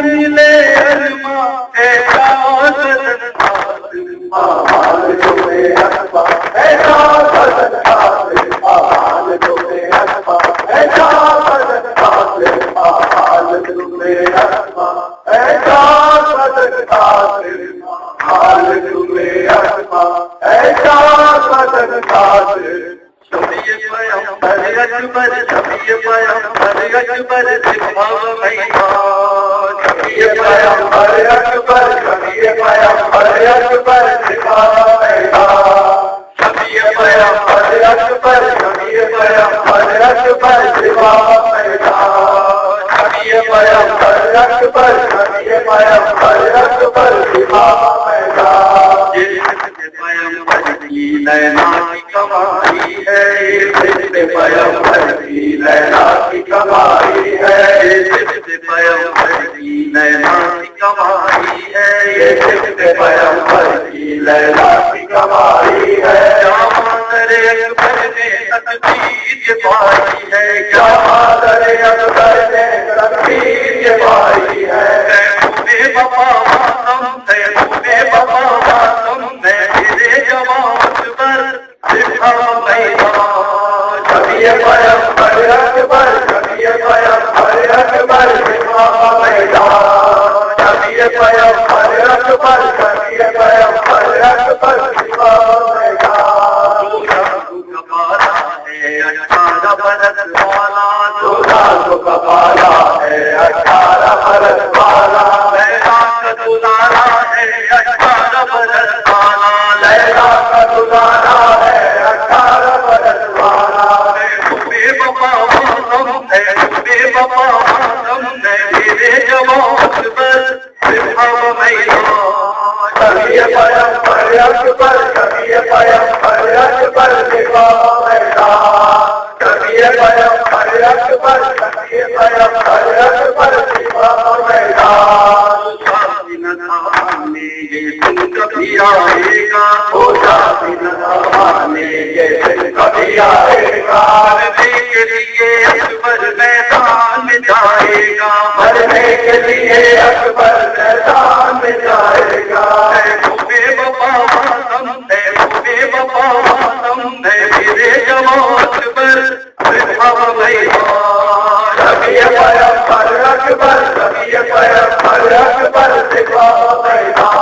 मिले अरमा ऐसा आवाज तुम्हें अकबा ऐसा बदन काफिर आवाज तुम्हें अकबा ऐसा बदन काफिर आवाज तुम्हें अकबा ऐसा बदन काफिर आवाज तुम्हें अकबा ऐसा बदन काफिर शफीए पैगंबर अकबर शफीए पैगंबर अकबर दिखाओ मैदान शफीए पैगंबर अकबर शफीए पैगंबर अकबर दिखाओ मैदान शफीए पैगंबर अकबर शफीए पैगंबर अकबर दिखाओ मैदान शफीए पैगंबर अकबर शफीए पैगंबर अकबर दिखाओ मैदान पैगंबर की नैना की कमाई है पैगंबर की नैना की कमाई है पैगंबर की नैना की कमाई है पैगंबर की नैना की कमाई है क्या मादर अकबर ने तकदीर पाई है क्या मादर अकबर ने तकदीर पाई है तूने बाबा मातम तूने बाबा मातम मेरे जवान पर दिखा मैदान शफीए पैगंबर अकबर शफीए पैगंबर अकबर दिखा मैदान शफीए पैगंबर अकबर शफीए पैगंबर अकबर दिखा मैदान दूल्हा तो कपाला है 18 बरस वाला लैला का दुलारा है 18 बरस वाला लैला का दुलारा है 18 बरस वाला बेवफा मातम है बेवफा मातम मेरे जवान पर दिखाओ मैदान शफीए पैगंबर अकबर शफीए पैगंबर अकबर दिखाओ मैदान शफीए पैगंबर अकबर शफीए पैगंबर अकबर दिखाओ मैदान ये दिन कभी आएगा हो जाती न ज़माने ये दिन कभी आएगा मरने के लिए अकबर मैदान में जाएगा मरने के लिए अकबर मैदान में जाएगा बेवफा मातम बेवफा मातम मेरे जवान पर दिखाओ मैदान शफीए पैगंबर अकबर शफीए पैगंबर अकबर दिखाओ मैदान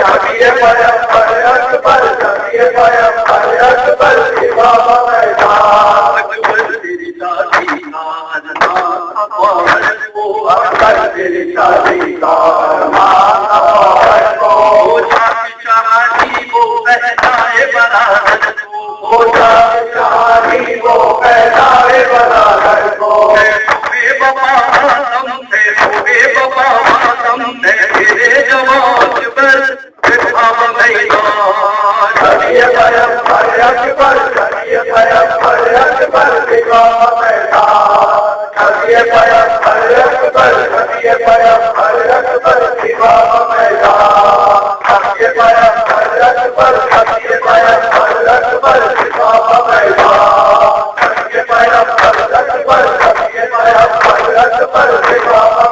शफीए पैगंबर अकबर शफीए पैगंबर अकबर दिखाओ मैदान अकबर तेरी शादी का अरमान वो अकबर तेरी शादी का अरमान वो शादी वो पहनाए बरादर वो शादी वो पहनाए बरादर को बेवफा मातम बेवफा मातम मेरे जवान पर दिखाओ मैदान शफीए पैगंबर अकबर शफीए पैगंबर अकबर दिखाओ मैदान शफीए पैगंबर अकबर शफीए पैगंबर अकबर दिखाओ मैदान शफीए पैगंबर अकबर शफीए पैगंबर अकबर दिखाओ मैदान शफीए पैगंबर अकबर शफीए पैगंबर अकबर दिखाओ